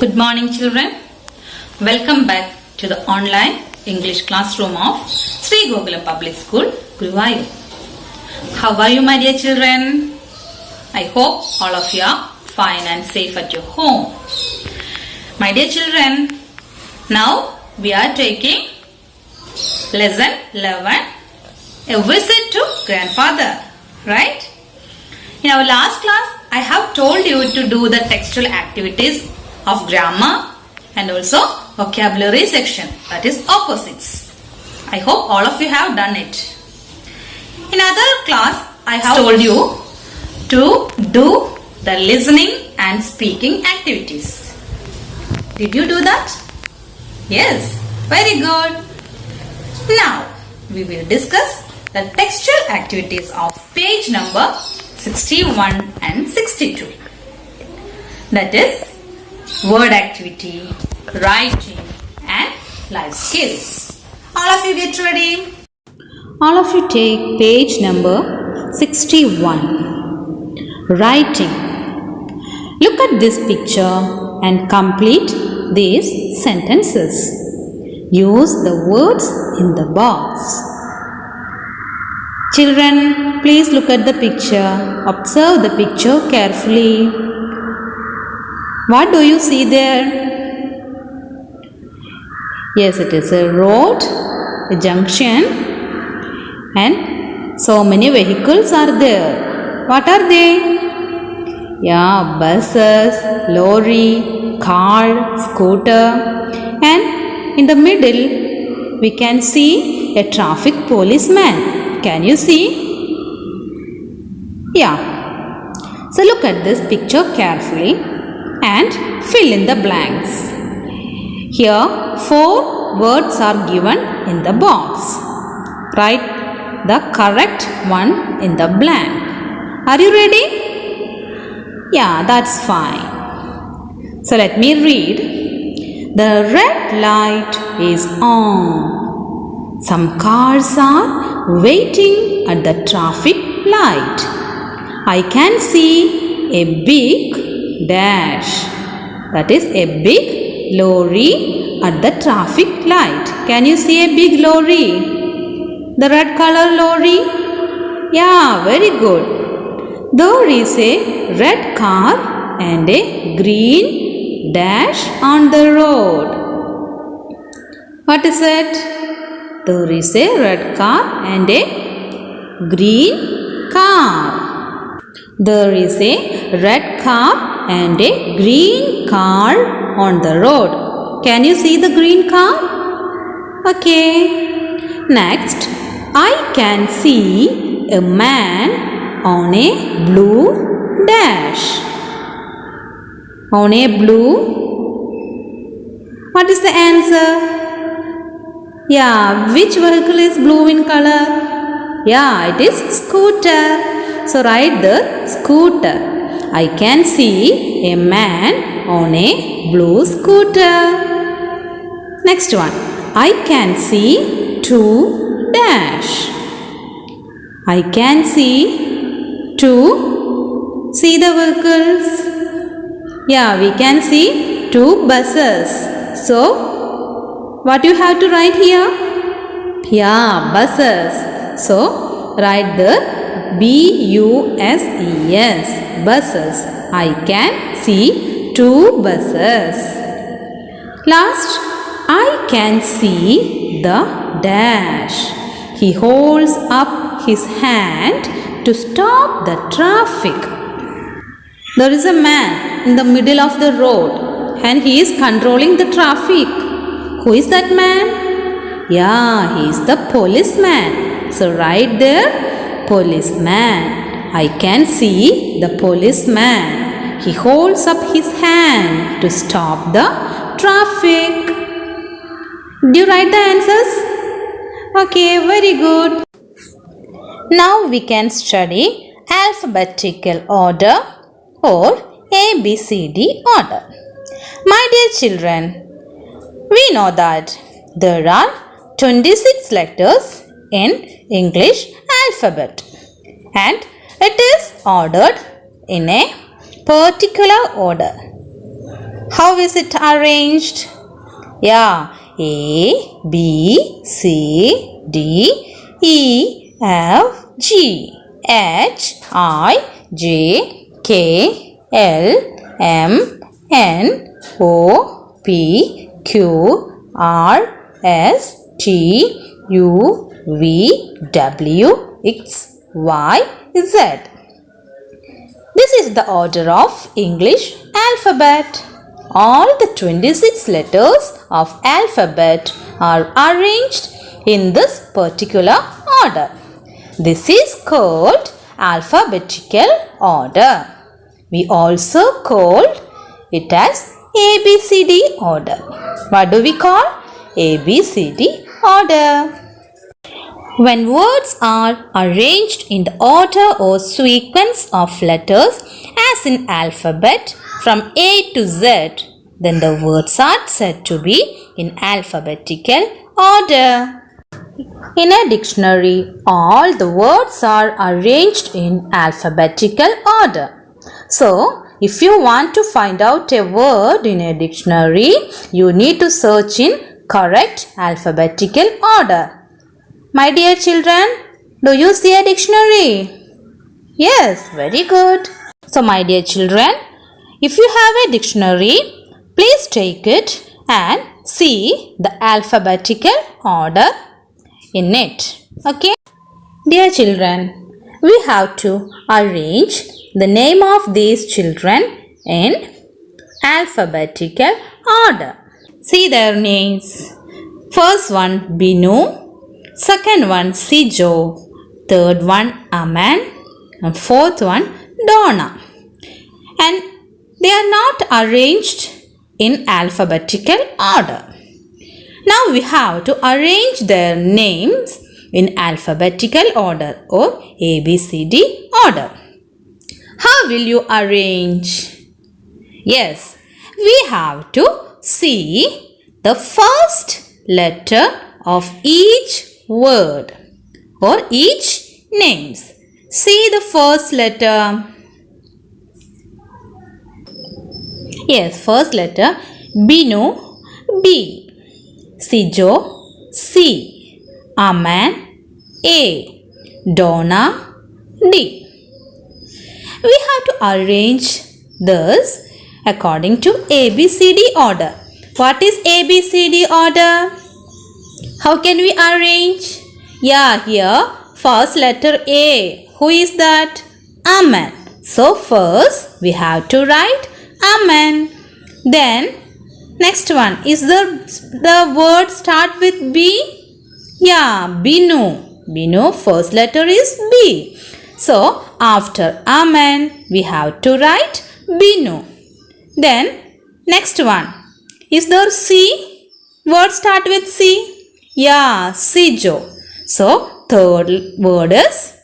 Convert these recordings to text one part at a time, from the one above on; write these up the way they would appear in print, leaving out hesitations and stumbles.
Good morning, children. Welcome back to the online English classroom of Sri Gokulam Public School, Guruvayur. How are you, my dear children? I hope all of you are fine and safe at your home. My dear children, now we are taking lesson 11, A Visit to Grandfather, right? In our last class, I have told you to do the textual activities of grammar and also vocabulary section, that is opposites. I hope all of you have done it. In other class, I have told you to do the listening and speaking activities. Did you do that? Yes, very good. Now, we will discuss the textual activities of page number 61 and 62. That is word activity, writing and life skills. All of you get ready. All of you take page number 61. Writing. Look at this picture and complete these sentences. Use the words in the box. Children, please look at the picture. Observe the picture carefully. What do you see there? Yes, it is a road, a junction, and so many vehicles are there. What are they? Yeah, buses, lorry, car, scooter, and in the middle we can see a traffic policeman. Can you see? Yeah. So look at this picture carefully and fill in the blanks. Here 4 words are given in the box. Write the correct one in the blank. Are you ready? Yeah, that's fine. So let me read. The red light is on. Some cars are waiting at the traffic light. I can see a big dash, that is a big lorry at the traffic light. Can you see a big lorry? The red color lorry? Yeah, very good. There is a red car and a green dash on the road. What is it? There is a red car and a green car. There is a red car and a green car on the road. Can you see the green car? Okay. Next, I can see a man on a blue dash. On a blue? What is the answer? Yeah, which vehicle is blue in color? Yeah, it is scooter. So write the scooter. I can see a man on a blue scooter. Next one. I can see 2 dash. I can see 2. See the vehicles? Yeah, we can see 2 buses. So, what you have to write here? Yeah, buses. So, write the B-U-S-E-S, buses. I can see 2 buses. Last, I can see the dash. He holds up his hand to stop the traffic. There is a man in the middle of the road and he is controlling the traffic. Who is that man? Yeah, he is the policeman. So write there, policeman. I can see the policeman. He holds up his hand to stop the traffic. Did you write the answers? Okay, very good. Now we can study alphabetical order or ABCD order. My dear children, we know that there are 26 letters in English alphabet and it is ordered in a particular order. How is it arranged? Yeah, A, B, C, D, E, F, G, H, I, J, K, L, M, N, O, P, Q, R, S, T, U, V, W, X, Y, Z. This is the order of English alphabet. All the 26 letters of alphabet are arranged in this particular order. This is called alphabetical order. We also called it as ABCD order. What do we call? ABCD order. When words are arranged in the order or sequence of letters as in alphabet from A to Z, then the words are said to be in alphabetical order. In a dictionary, all the words are arranged in alphabetical order. So, if you want to find out a word in a dictionary, you need to search in correct alphabetical order. My dear children, do you see a dictionary? Yes, very good. So, my dear children, if you have a dictionary, please take it and see the alphabetical order in it. Okay? Dear children, we have to arrange the name of these children in alphabetical order. See their names. First one, Binu. Second one, Sijo. Third one, Aman. And fourth one, Donna. And they are not arranged in alphabetical order. Now we have to arrange their names in alphabetical order or ABCD order. How will you arrange? Yes, we have to see the first letter of each word or each names. See the first letter. Yes, first letter Binu, B. Sijo, C. Aman, A. Donna, D. We have to arrange this according to ABCD order. What is ABCD order? How can we arrange? Yeah, here first letter A. Who is that? Aman. So first we have to write Aman. Then next one is the word start with B? Yeah, Binu. Binu first letter is B. So after Aman we have to write Binu. Then next one. Is there C? Word start with C? Yeah, Sijo. So third word is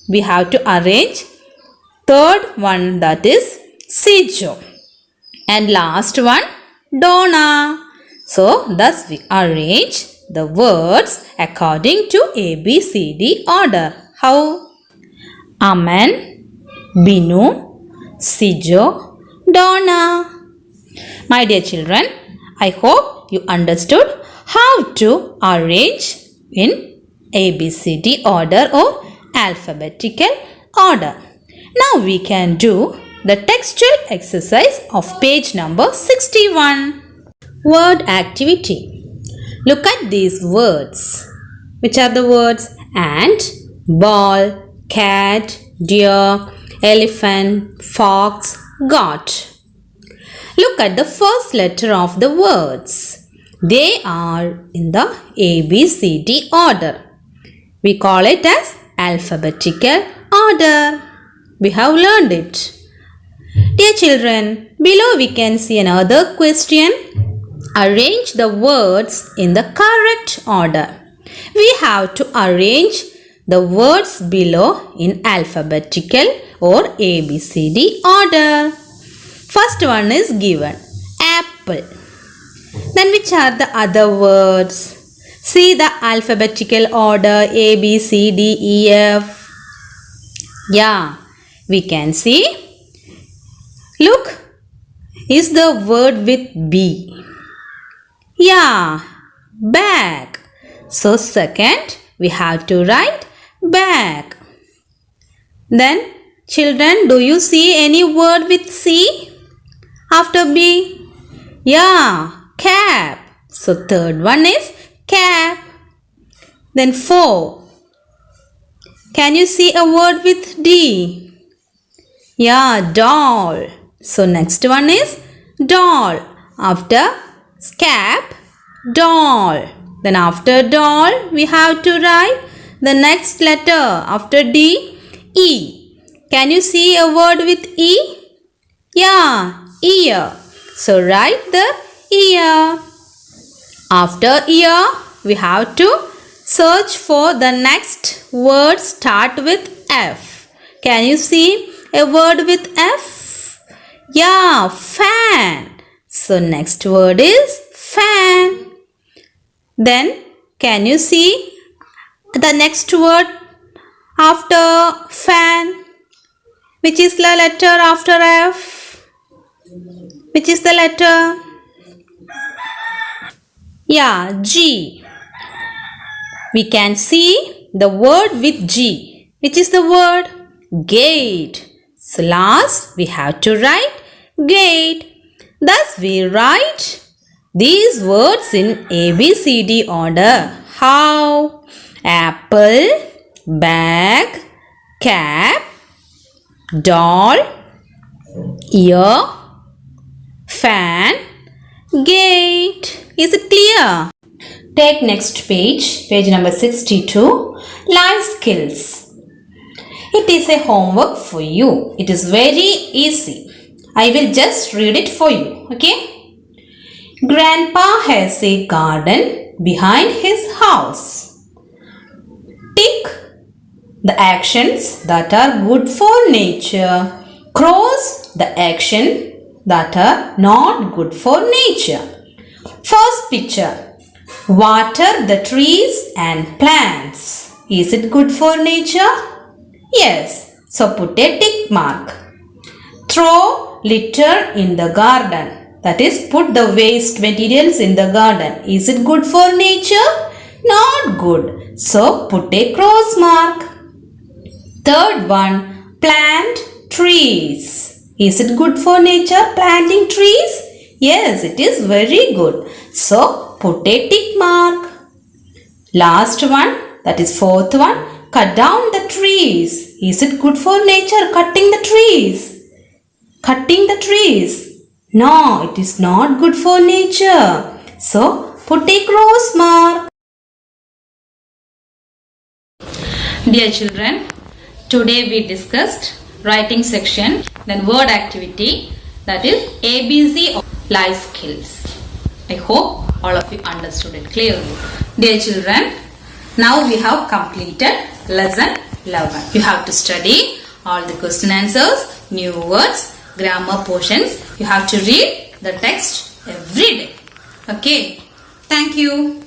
we have to arrange third one, that is Sijo. And last one, Donna. So thus we arrange the words according to ABCD order. How? Aman, Binu, Sijo, Donna. My dear children, I hope you understood how to arrange in ABCD order or alphabetical order. Now we can do the textual exercise of page number 61. Word activity. Look at these words. Which are the words? Ant, ball, cat, deer, elephant, fox, goat. Look at the first letter of the words. They are in the ABCD order. We call it as alphabetical order. We have learned it. Dear children, below we can see another question. Arrange the words in the correct order. We have to arrange the words below in alphabetical or ABCD order. First one is given, apple. Then which are the other words? See the alphabetical order A, B, C, D, E, F. Yeah, we can see. Look, is the word with B? Yeah, bag. So second, we have to write bag. Then, children, do you see any word with C after B? Yeah, cap. So third one is cap. Then 4. Can you see a word with D? Yeah, doll. So next one is doll. After cap, doll. Then after doll, we have to write the next letter after D, E. Can you see a word with E? Yeah, ear. So write the ear. After ear, we have to search for the next word start with F. Can you see a word with F? Yeah, fan. So next word is fan. Then can you see the next word after fan? Which is the letter after F? Which is the letter? Yeah, G. We can see the word with G. Which is the word? Gate. So last we have to write gate. Thus we write these words in ABCD order. How? Apple, bag, cap, doll, ear, fan, gate. Is it clear? Take next page, page number 62, life skills. It is a homework for you. It is very easy. I will just read it for you. Okay? Grandpa has a garden behind his house. Tick the actions that are good for nature. Cross the action that are not good for nature. First picture. Water the trees and plants. Is it good for nature? Yes. So put a tick mark. Throw litter in the garden. That is, put the waste materials in the garden. Is it good for nature? Not good. So put a cross mark. Third one. Plant trees. Is it good for nature, planting trees? Yes, it is very good. So put a tick mark. Last one, that is fourth one. Cut down the trees. Is it good for nature, cutting the trees? Cutting the trees. No, it is not good for nature. So put a cross mark. Dear children, today we discussed writing section, then word activity, that is ABC life skills. I hope all of you understood it clearly. Dear children, now we have completed lesson 11. You have to study all the question answers, new words, grammar portions. You have to read the text every day. Okay. Thank you.